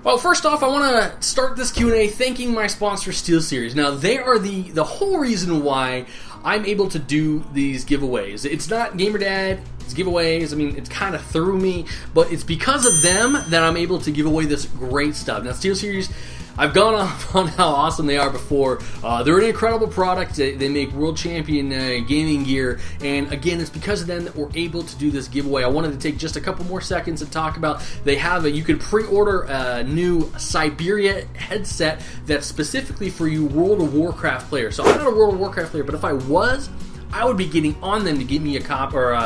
Well, first off, I want to start this Q&A thanking my sponsor, SteelSeries. Now, they are the whole reason why I'm able to do these giveaways. It's not GamerDad, it's giveaways. I mean, it's kind of through me, but it's because of them that I'm able to give away this great stuff. Now, SteelSeries, I've gone off on how awesome they are before. They're an incredible product. They make world champion gaming gear, and again, it's because of them that we're able to do this giveaway. I wanted to take just a couple more seconds to talk about. They have you can pre-order a new Siberia headset that's specifically for you World of Warcraft players. So I'm not a World of Warcraft player, but if I was, I would be getting on them to give me a cop or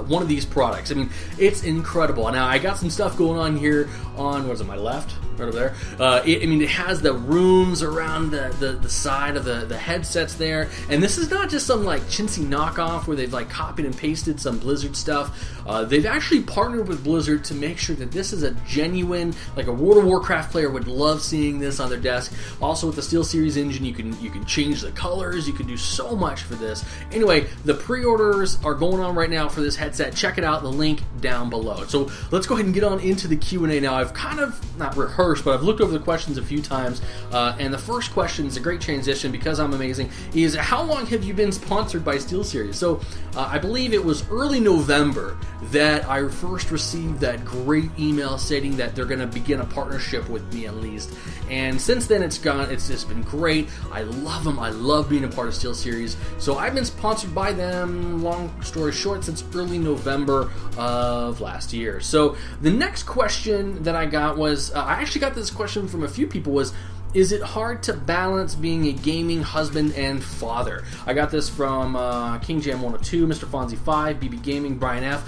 one of these products. I mean, it's incredible. Now, I got some stuff going on here on, what is it, my left? Right over there. It has the runes around the side of the headsets there, and this is not just some like chintzy knockoff where they've like copied and pasted some Blizzard stuff. They've actually partnered with Blizzard to make sure that this is a genuine, like a World of Warcraft player would love seeing this on their desk. Also with the SteelSeries engine, you can change the colors, you can do so much for this. Anyway, the pre-orders are going on right now for this headset. Check it out, the link down below. So let's go ahead and get on into the Q&A now. I've kind of not rehearsed, but I've looked over the questions a few times, and the first question is a great transition because I'm amazing, is how long have you been sponsored by SteelSeries? So I believe it was early November that I first received that great email stating that they're going to begin a partnership with me at least, and since then it's just been great. I love them. I love being a part of SteelSeries. So I've been sponsored by them, long story short, since early November of last year. So the next question that I got was, I actually got this question from a few people, was, is it hard to balance being a gaming husband and father? I got this from King Jam 102, Mr. Fonzie 5, BB Gaming, Brian F.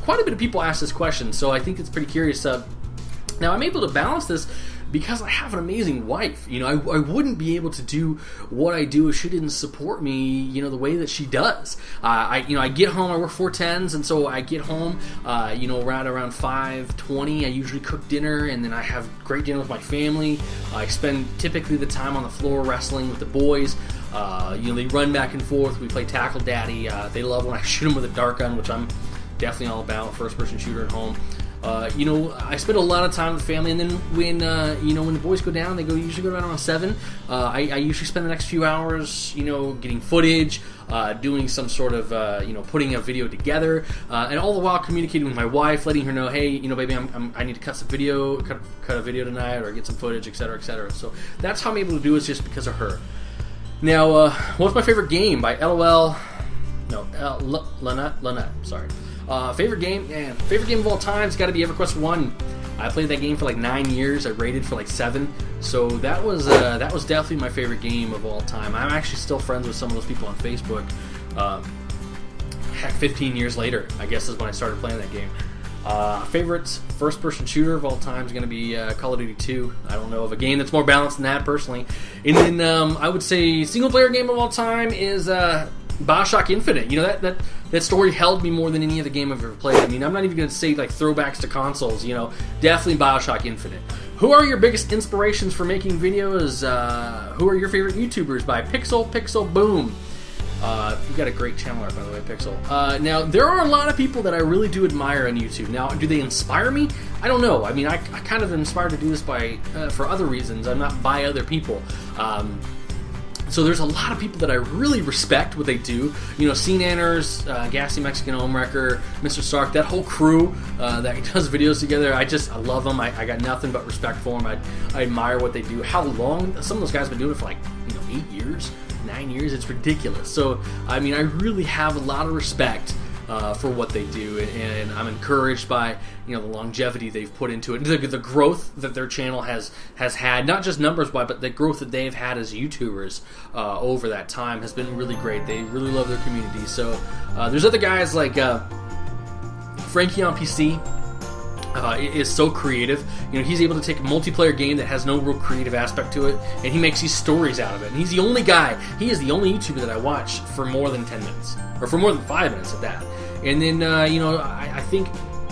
Quite a bit of people asked this question, so I think it's pretty curious. Now, I'm able to balance this because I have an amazing wife. You know, I wouldn't be able to do what I do if she didn't support me, you know, the way that she does. I get home, I work 4/10s, and so I get home, around 5:20. I usually cook dinner, and then I have great dinner with my family. I spend typically the time on the floor wrestling with the boys. They run back and forth. We play Tackle Daddy. They love when I shoot them with a dart gun, which I'm definitely all about, first-person shooter at home. I spend a lot of time with the family, and then when the boys go down, they usually go down around 7. I usually spend the next few hours, getting footage, doing some sort of, putting a video together, and all the while communicating with my wife, letting her know, hey, baby, I need to cut some video, cut a video tonight, or get some footage, etc., etc. So that's how I'm able to do it, just because of her. Now, what's my favorite game? By Lynette, sorry. Favorite game of all time has got to be EverQuest 1. I played that game for like 9 years. I rated for like 7. So that was definitely my favorite game of all time. I'm actually still friends with some of those people on Facebook. 15 years later, I guess, is when I started playing that game. Favorite first-person shooter of all time is going to be Call of Duty 2. I don't know of a game that's more balanced than that, personally. And then I would say single-player game of all time is BioShock Infinite. That story held me more than any other game I've ever played. I mean, I'm not even going to say like throwbacks to consoles. Definitely BioShock Infinite. Who are your biggest inspirations for making videos? Who are your favorite YouTubers? By Pixel Boom. You got a great channel art, by the way, Pixel. Now, there are a lot of people that I really do admire on YouTube. Now, do they inspire me? I don't know. I mean, I kind of am inspired to do this for other reasons. I'm not by other people. So there's a lot of people that I really respect what they do. CNanners, Gassy Mexican Homewrecker, Mr. Stark, that whole crew that does videos together. I love them. I got nothing but respect for them. I admire what they do. How long? Some of those guys have been doing it for like 8 years, 9 years. It's ridiculous. So, I mean, I really have a lot of respect for what they do, and I'm encouraged by the longevity they've put into it, the growth that their channel has had, not just numbers wise, but the growth that they've had as YouTubers over that time has been really great. They really love their community. So there's other guys like Frankie on PC. Is so creative. He's able to take a multiplayer game that has no real creative aspect to it, and he makes these stories out of it. And he's the only guy. He is the only YouTuber that I watch for more than 10 minutes, or for more than 5 minutes at that. And then I think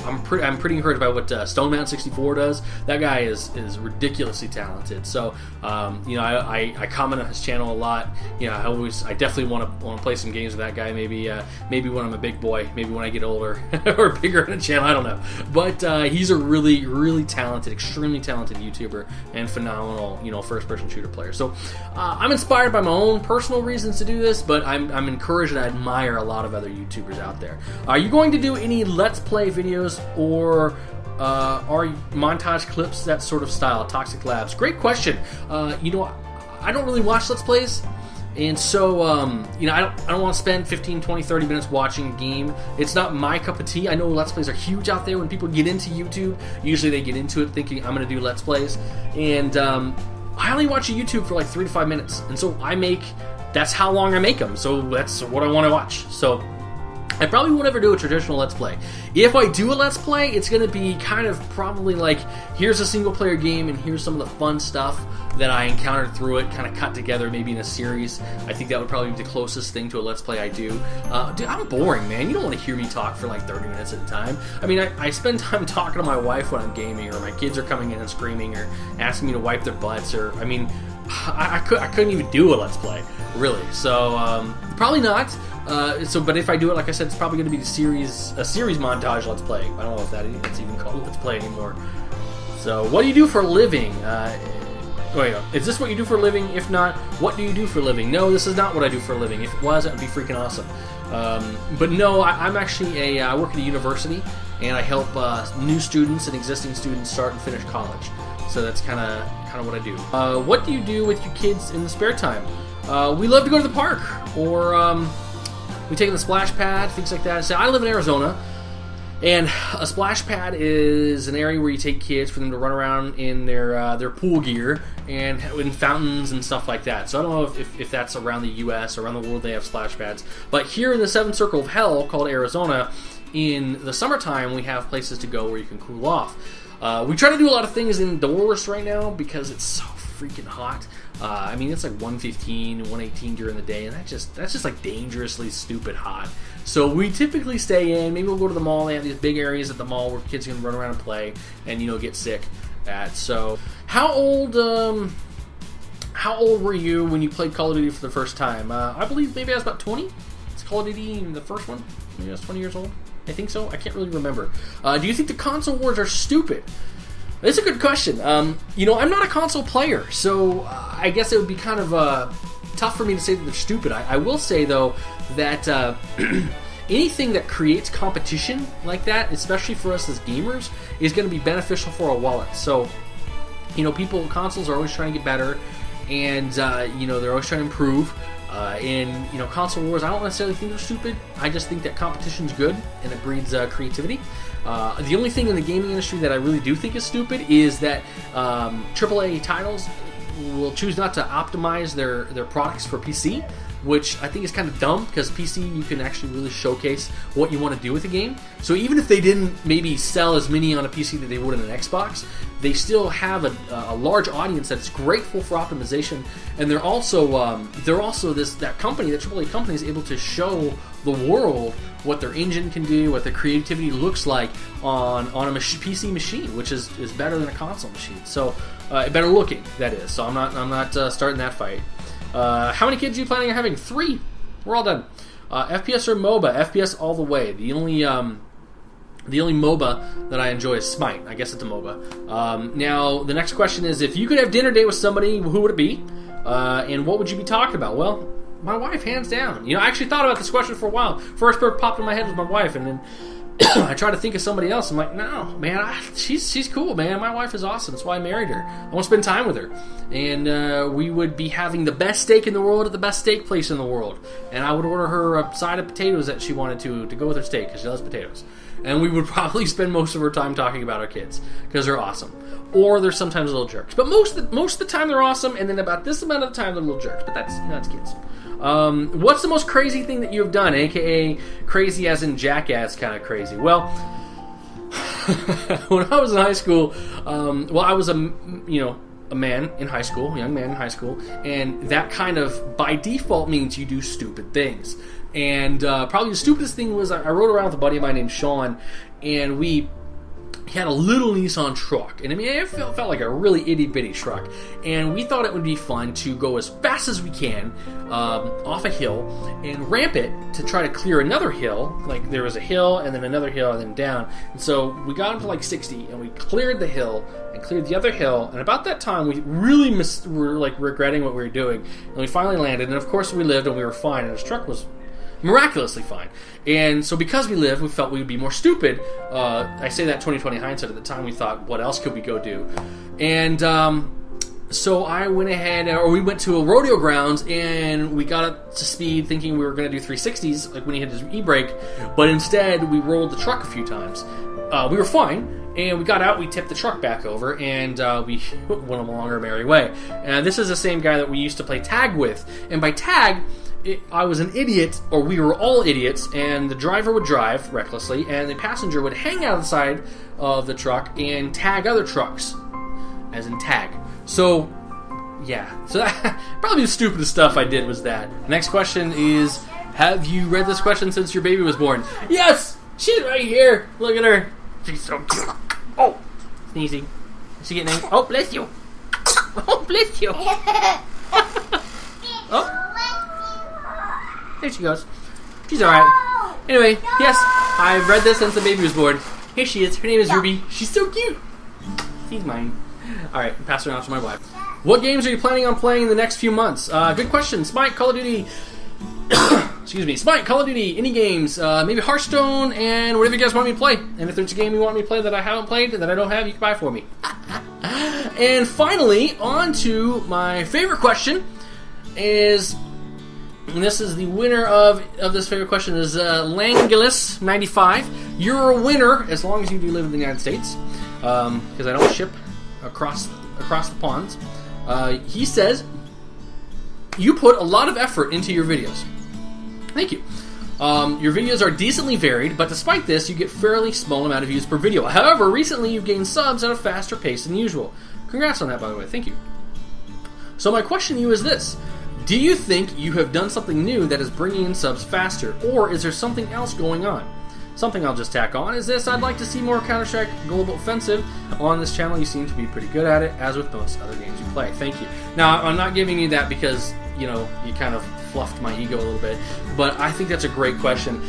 I'm pretty encouraged by what Stoneman64 does. That guy is ridiculously talented. So I comment on his channel a lot. I definitely want to play some games with that guy. Maybe when I'm a big boy, maybe when I get older or bigger in the channel. I don't know. But he's a really, really talented, extremely talented YouTuber and phenomenal first-person shooter player. So I'm inspired by my own personal reasons to do this, but I'm encouraged and I admire a lot of other YouTubers out there. Are you going to do any Let's Play videos or are montage clips, that sort of style? Toxic Labs. Great question. I don't really watch Let's Plays, and so I don't want to spend 15, 20, 30 minutes watching a game. It's not my cup of tea. I know Let's Plays are huge out there. When people get into YouTube, usually they get into it thinking I'm going to do Let's Plays, and I only watch YouTube for like 3 to 5 minutes, and so that's how long I make them, so that's what I want to watch. So I probably won't ever do a traditional Let's Play. If I do a Let's Play, it's going to be kind of probably like, here's a single-player game, and here's some of the fun stuff that I encountered through it, kind of cut together maybe in a series. I think that would probably be the closest thing to a Let's Play I do. Dude, I'm boring, man. You don't want to hear me talk for like 30 minutes at a time. I mean, I spend time talking to my wife when I'm gaming, or my kids are coming in and screaming, or asking me to wipe their butts, or, I mean, I couldn't even do a Let's Play, really. So, probably not. But if I do it, like I said, it's probably going to be a series montage Let's Play. I don't know if that's even called Let's Play anymore. So, what do you do for a living? Is this what you do for a living? If not, what do you do for a living? No, this is not what I do for a living. If it was, that would be freaking awesome. But no, I'm actually I work at a university, and I help new students and existing students start and finish college. So that's kind of what I do. What do you do with your kids in the spare time? We love to go to the park, or we take them to the splash pad, things like that. So I live in Arizona, and a splash pad is an area where you take kids for them to run around in their pool gear and in fountains and stuff like that. So I don't know if that's around the U.S. or around the world they have splash pads. But here in the seventh circle of hell called Arizona, in the summertime we have places to go where you can cool off. We try to do a lot of things indoors right now because it's so freaking hot. I mean, it's like 115, 118 during the day, and that's just like dangerously stupid hot. So we typically stay in. Maybe we'll go to the mall. They have these big areas at the mall where kids can run around and play and get sick at. So how old were you when you played Call of Duty for the first time? I believe maybe I was about 20. It's Call of Duty, the first one. Maybe I was 20 years old. I think so. I can't really remember. Do you think the console wars are stupid? That's a good question. I'm not a console player, so I guess it would be kind of tough for me to say that they're stupid. I will say, though, that anything that creates competition like that, especially for us as gamers, is going to be beneficial for our wallet. So, consoles are always trying to get better, and, they're always trying to improve. Console wars, I don't necessarily think they're stupid. I just think that competition's good, and it breeds creativity. The only thing in the gaming industry that I really do think is stupid is that AAA titles will choose not to optimize their products for PC, which I think is kind of dumb, because PC, you can actually really showcase what you want to do with a game. So even if they didn't maybe sell as many on a PC that they would on an Xbox, they still have a large audience that's grateful for optimization, and they're also that AAA company is able to show the world what their engine can do, what their creativity looks like on a PC machine, which is better than a console machine. So better looking, that is. So I'm not starting that fight. How many kids are you planning on having? 3. We're all done. FPS or MOBA? FPS all the way. The only MOBA that I enjoy is Smite. I guess it's a MOBA. Now, the next question is, if you could have dinner date with somebody, who would it be? And what would you be talking about? Well, my wife, hands down. I actually thought about this question for a while. First bird popped in my head was my wife, and then I tried to think of somebody else. I'm like, no, man, she's cool, man. My wife is awesome. That's why I married her. I want to spend time with her. And we would be having the best steak in the world at the best steak place in the world. And I would order her a side of potatoes that she wanted to go with her steak, because she loves potatoes. And we would probably spend most of our time talking about our kids, because they're awesome. Or they're sometimes little jerks. But most of the time they're awesome, and then about this amount of the time they're little jerks. But that's kids. What's the most crazy thing that you've done, aka crazy as in jackass kind of crazy? Well, when I was in high school, I was a man in high school, a young man in high school, and that kind of by default means you do stupid things. And probably the stupidest thing was I rode around with a buddy of mine named Sean, and he had a little Nissan truck, and I mean it felt like a really itty bitty truck, and we thought it would be fun to go as fast as we can off a hill and ramp it to try to clear another hill. Like there was a hill and then another hill and then down, and so we got into like 60 and we cleared the hill and cleared the other hill, and about that time we really were like regretting what we were doing, and we finally landed, and of course we lived and we were fine, and his truck was miraculously fine. And so because we lived, we felt we would be more stupid. I say that 2020 hindsight. At the time we thought, what else could we go do? And so I went ahead, or we went to a rodeo grounds, and we got up to speed thinking we were going to do 360s, like when he hit his e-brake, but instead we rolled the truck a few times. We were fine, and we got out, we tipped the truck back over, and we went along our merry way. And this is the same guy that we used to play tag with, and by tag, I was an idiot, or we were all idiots, and the driver would drive recklessly, and the passenger would hang out of the side of the truck and tag other trucks, as in tag. So, yeah. So that, probably the stupidest stuff I did was that. Next question is, have you read this question since your baby was born? Yes! She's right here! Look at her. She's so cute. Oh! Sneezing. Is she getting angry? Oh, bless you! Oh, bless you! Oh! There she goes. She's alright. Anyway, yes, I've read this since the baby was born. Here she is. Her name is Ruby. She's so cute. She's mine. Alright, pass her on to my wife. What games are you planning on playing in the next few months? Good question. Smite, Call of Duty. Excuse me. Smite, Call of Duty, any games. Maybe Hearthstone, and whatever you guys want me to play. And if there's a game you want me to play that I haven't played, that I don't have, you can buy for me. And finally, on to my favorite question is... And this is the winner of this favorite question is Langulus95. You're a winner as long as you do live in the United States, because I don't ship across the ponds. He says you put a lot of effort into your videos. Thank you. Your videos are decently varied, but despite this, you get fairly small amount of views per video. However, recently you've gained subs at a faster pace than usual. Congrats on that, by the way. Thank you. So my question to you is this. Do you think you have done something new that is bringing in subs faster, or is there something else going on? Something I'll just tack on is this: I'd like to see more Counter-Strike Global Offensive on this channel. You seem to be pretty good at it, as with most other games you play. Thank you. Now, I'm not giving you that because, you know, you kind of fluffed my ego a little bit, but I think that's a great question.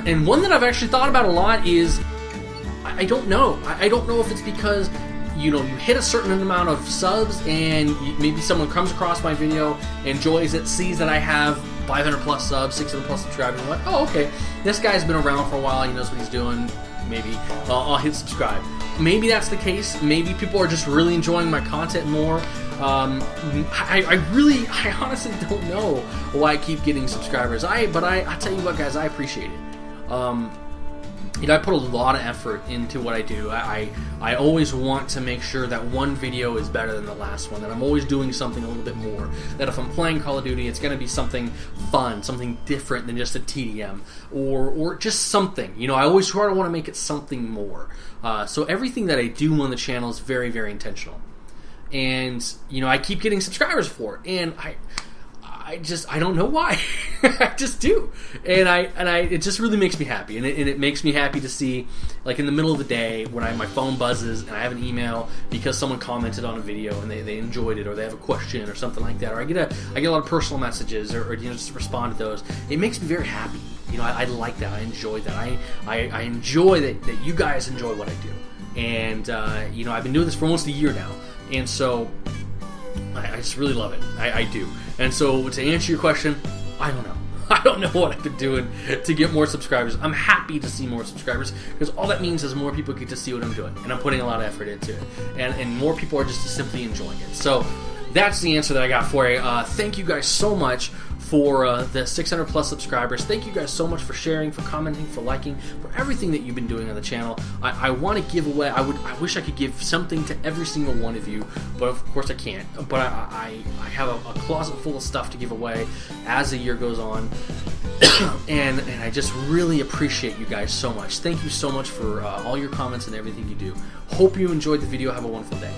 And one that I've actually thought about a lot is, I don't know. I don't know if it's because... you know, you hit a certain amount of subs and maybe someone comes across my video, enjoys it, sees that I have 500 plus subs, 600 plus subscribers, and like, oh, okay, this guy's been around for a while, he knows what he's doing, maybe I'll hit subscribe. Maybe that's the case. Maybe people are just really enjoying my content more. I honestly don't know why I keep getting subscribers. But I tell you what, guys, I appreciate it. You know, I put a lot of effort into what I do. I always want to make sure that one video is better than the last one, that I'm always doing something a little bit more, that if I'm playing Call of Duty, it's going to be something fun, something different than just a TDM, or just something. You know, I always try to want to make it something more. So everything that I do on the channel is very, very intentional. And, you know, I keep getting subscribers for it, and I don't know why. I just do, and it just really makes me happy, and it makes me happy to see, like, in the middle of the day when my phone buzzes and I have an email because someone commented on a video and they enjoyed it, or they have a question or something like that, or I get a lot of personal messages, or you know, just respond to those. It makes me very happy. You know, I like that. I enjoy that. I enjoy that you guys enjoy what I do, and you know, I've been doing this for almost a year now, and so I just really love it. I do. And so, to answer your question, I don't know. I don't know what I've been doing to get more subscribers. I'm happy to see more subscribers, because all that means is more people get to see what I'm doing, and I'm putting a lot of effort into it, and more people are just simply enjoying it. So that's the answer that I got for you. Thank you guys so much for the 600 plus subscribers. Thank you guys so much for sharing, for commenting, for liking, for everything that you've been doing on the channel. I want to give away, I wish I could give something to every single one of you, but of course I can't. But I have a closet full of stuff to give away as the year goes on. and I just really appreciate you guys so much. Thank you so much for all your comments and everything you do. Hope you enjoyed the video. Have a wonderful day.